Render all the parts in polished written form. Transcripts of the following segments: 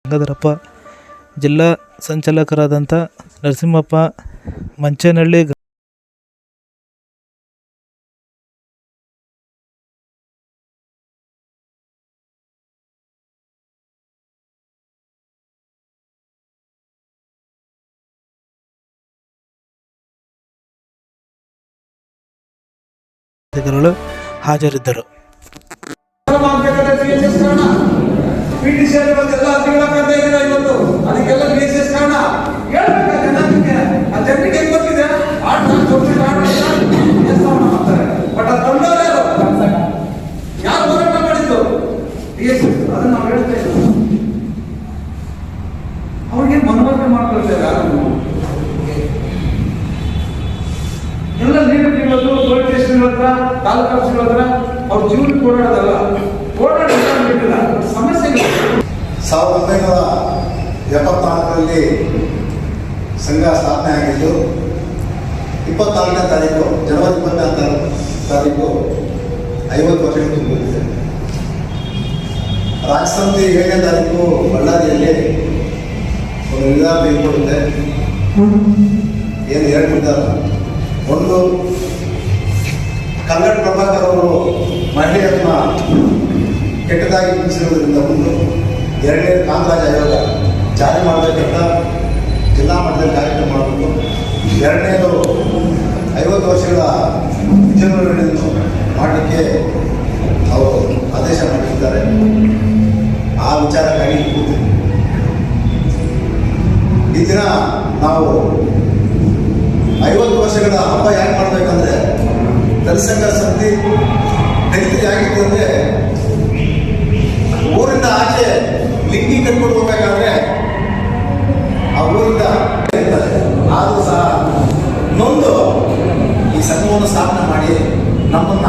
ಗಂಗಾಧರಪ್ಪ, ಜಿಲ್ಲಾ ಸಂಚಾಲಕರಾದಂಥ ನರಸಿಂಹಪ್ಪ, ಮಂಚೇನಹಳ್ಳಿ ಅಧಿಕಾರಿಗಳು ಹಾಜರಿದ್ದರು. ಅವ್ರಿಗೆ ಮನವರಿಕೆ ಮಾಡ್ಕೊಳ್ತಾರೆ. ಎಲ್ಲ ಲೀಡರ್ಗಳು ಪೊಲೀಸ್ ಸ್ಟೇಷನ್ ಹತ್ರ, ತಾಲೂಕು ಆಫೀಸ್ಗಳ ಹತ್ರ ಅವ್ರ ಜೀವನ ಓಡಾಡೋದಲ್ಲ, ಓಡಾಡಿಲ್ಲ ಸಮಸ್ಯೆಗಳು. 1974ರಲ್ಲಿ ಸಂಘ ಸ್ಥಾಪನೆ ಆಗಿದ್ದು 24ನೇ ತಾರೀಕು ಜನವರಿ 24ನೇ ತಾರೀಕು 50 ವರ್ಷಗಳು ತುಂಬುತ್ತಿದೆ. ರಾಜ್ಯ ಸಮಿತಿ 7ನೇ ತಾರೀಕು ಬಳ್ಳಾರಿಯಲ್ಲಿ ಒಂದು ನಿರ್ಧಾರ ತೆಗೆದುಕೊಳ್ಳುತ್ತೆ. ಏನು 2 ನಿರ್ಧಾರ. ಒಂದು, ಕಲ್ಲಡ್ ಪ್ರಭಾಕರ್ ಅವರು ಮಹಿಳೆಯರನ್ನ ಕೆಟ್ಟದಾಗಿ ಬಿಡಿಸಿರುವುದರಿಂದ ಒಂದು. 2ನೇ, ಕಾಮರಾಜ್ ಆಯೋಗ ಜಾರಿ ಮಾಡಬೇಕಂತ ಜಿಲ್ಲಾ ಮಟ್ಟದಲ್ಲಿ ಕಾರ್ಯಕ್ರಮ ಮಾಡಬೇಕು. 2ನೇದು 50 ವರ್ಷಗಳ ವಿಜೃಂಭಣೆಯನ್ನು ಮಾಡಲಿಕ್ಕೆ ಅವರು ಆದೇಶ ಮಾಡಿದ್ದಾರೆ. ಆ ವಿಚಾರಕ್ಕಾಗಿ ಕೂತೀವಿ. ಈ ದಿನ ನಾವು 50 ವರ್ಷಗಳ ಹಬ್ಬ ಯಾಕೆ ಮಾಡಬೇಕಂದ್ರೆ, ದಲಿತ ಸಮಿತಿ ದಲಿತರಿಗೆ ಆಗಿತ್ತು ಅಂದರೆ ಊರಿಂದ ಆಚೆ ಲಿಂಗಿ ಕಟ್ಕೊಂಡು ಹೋಗ್ಬೇಕಾದ್ರೆ ಆ ಊರಿಂದ ಆದರೂ ಸಹ ನೊಂದು ಈ ಸಂಘವನ್ನು ಸ್ಥಾಪನೆ ಮಾಡಿ ನಮ್ಮನ್ನ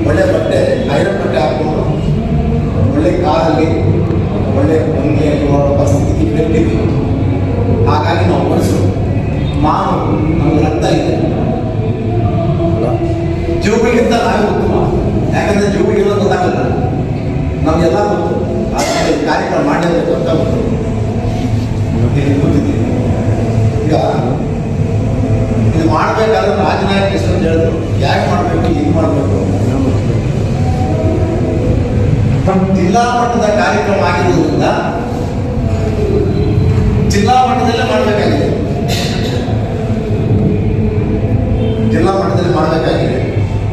ಒಳ್ಳೆ ಬಟ್ಟೆ, ಐರನ್ ಬಟ್ಟೆ ಹಾಕ್ಕೊಂಡು ಒಳ್ಳೆ ಕಾರಲ್ಲಿ ಒಳ್ಳೆ ಬಂಗೆ ಪರಿಸ್ಥಿತಿ ಬೆಟ್ಟಿದ್ವಿ. ಹಾಗಾಗಿ ನಾವು ಬಳಸೋದು ಮಾವು ನಮ್ಗೆ ರಕ್ತ ಇದೆ. ಜೀವಗಳಿಗಿಂತ ನಾವೇ ಉತ್ತಮ. ಯಾಕಂದ್ರೆ ಜೀವಗಳಿಗೆಲ್ಲ ಗೊತ್ತಾಗಲ್ಲ, ನಮಗೆಲ್ಲ ಗೊತ್ತು. ಆದರೆ ಕಾರ್ಯಕ್ರಮ ಮಾಡಲೇಬೇಕು ಅಂತ ಗೊತ್ತಿದ್ದೀವಿ. ಈಗ ಇದು ಮಾಡಬೇಕಾದ್ರೆ ರಾಜನಾಯಕ ಎಷ್ಟೊಂದು ಹೇಳಿದ್ರು, ಯಾಕೆ ಮಾಡಬೇಕು, ಹೆಂಗೆ ಮಾಡಬೇಕು. ಜಿಲ್ಲಾ ಮಟ್ಟದ ಕಾರ್ಯಕ್ರಮ ಆಗಿರುವುದರಿಂದ ಜಿಲ್ಲಾ ಮಟ್ಟದಲ್ಲೇ ಮಾಡಬೇಕಾಗಿದೆ. ಜಿಲ್ಲಾ ಮಟ್ಟದಲ್ಲಿ ಮಾಡಬೇಕಾಗಿದೆ.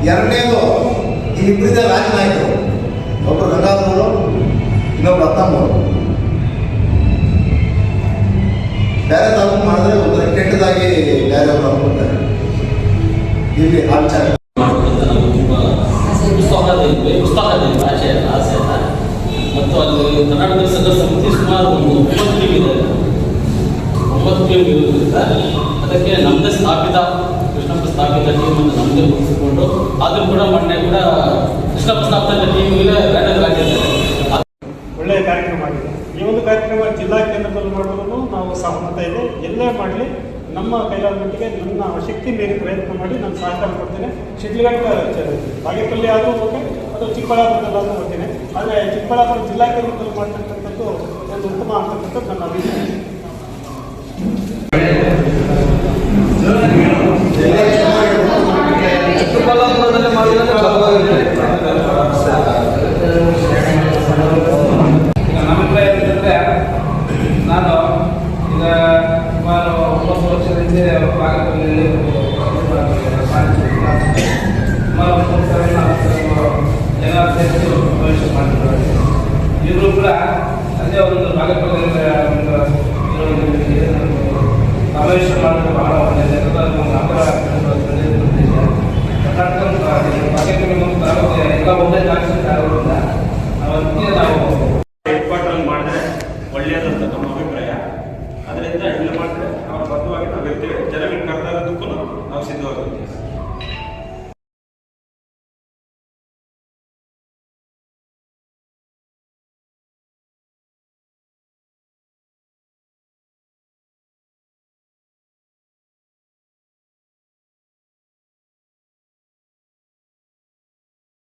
2ನೇದು, ಈ ಇಬ್ಬರಿದ್ದ ರಾಜನಾಯಕರು, ಒಬ್ಬರು ಗಂಗಾಧರವರು, ಇನ್ನೊಬ್ರು ರತ್ನಮ್ಮವರು. ಬೇರೆ ತಾಲೂಕು ಮಾಡಿದ್ರೆ ಒಂಥರ ಕೆಟ್ಟದಾಗಿ ಬೇರೆಯವರು ಅನ್ಕೊಳ್ತಾರೆ. ಇಲ್ಲಿ ಆ ವಿಚಾರ ಆಸೆ ಮತ್ತು ಅಲ್ಲಿ ಕರ್ನಾಟಕ ಸಂಘ ಸಮಿತಿ ಸುಮಾರು 9 ಟೀಮ್ ಇದೆ. 9 ಟೀಮ್ ಇರೋದ್ರಿಂದ ಅದಕ್ಕೆ ನಮ್ಮದೇ ಸ್ಥಾಪಿತ ಕೃಷ್ಣಪ್ಪ ಸ್ಥಾಪಿತ ಟೀಮನ್ನು ನಮ್ಮದೇ ಮುಗಿಸಿಕೊಂಡು, ಆದರೂ ಕೂಡ ಮೊನ್ನೆ ಕೂಡ ಕೃಷ್ಣಪ್ಪ ಸ್ಥಾಪಿತ ಟೀಮಿಗೆ ಬ್ಯಾನರ್ಗಳಾಗಿದ್ದಾರೆ. ಒಳ್ಳೆಯ ಕಾರ್ಯಕ್ರಮ ಆಗಿದೆ. ಈ ಒಂದು ಕಾರ್ಯಕ್ರಮ ಜಿಲ್ಲಾ ಕೇಂದ್ರದಲ್ಲಿ ಮಾಡೋದು ನಾವು ಸಹಮತ ಇದೆ. ಎಲ್ಲೇ ಮಾಡಲಿ ನಮ್ಮ ಕೈಲಾದ ಮಟ್ಟಿಗೆ ನನ್ನ ಶಕ್ತಿ ಮೀರಿ ಪ್ರಯತ್ನ ಮಾಡಿ ನಾನು ಸಹಕಾರ ಕೊಡ್ತೇನೆ. ಶಿಡ್ಲಘಟ್ಟ ಬಾಗೇಪಲ್ಲಿ ಆದರೂ ಓಕೆ, ಅಥವಾ ಚಿಕ್ಕಬಳ್ಳಾಪುರದಲ್ಲಾದರೂ ಹೋಗ್ತೇನೆ. ಆದರೆ ಚಿಕ್ಕಬಳ್ಳಾಪುರ ಜಿಲ್ಲಾ ಕೇಂದ್ರದಲ್ಲಿ ಮಾಡ್ತಕ್ಕಂಥದ್ದು ಒಂದು ಉತ್ತಮ ಆಗ್ತಕ್ಕಂಥದ್ದು ನನ್ನ ಅಭಿಪ್ರಾಯ. ಚಿಕ್ಕಬಳ್ಳಾಪುರದಲ್ಲಿ ಮಾಡಿದರೆ ನಮ್ಮ ಅಭಿಪ್ರಾಯ ಏನಂತಂದರೆ, ನಾನು ಈಗ ಸುಮಾರು 9 ವರ್ಷದಿಂದ ಬಾಗೇಪಲ್ಲಿಯಲ್ಲಿ ಸುಮಾರು 3,000 ಜನ ಸೇರಿಸಿ ಪ್ರವೇಶ ಮಾಡಿದ್ದಾರೆ. ಈಗಲೂ ಕೂಡ ಅದೇ ಒಂದು ಬಾಗೇಪಲ್ಲಿ ಪ್ರವೇಶ ಮಾಡೋದು ಬಹಳ ಒಳ್ಳೆಯದು. ಕರ್ನಾಟಕ ಬಾಗೇಪಲ್ಲಿ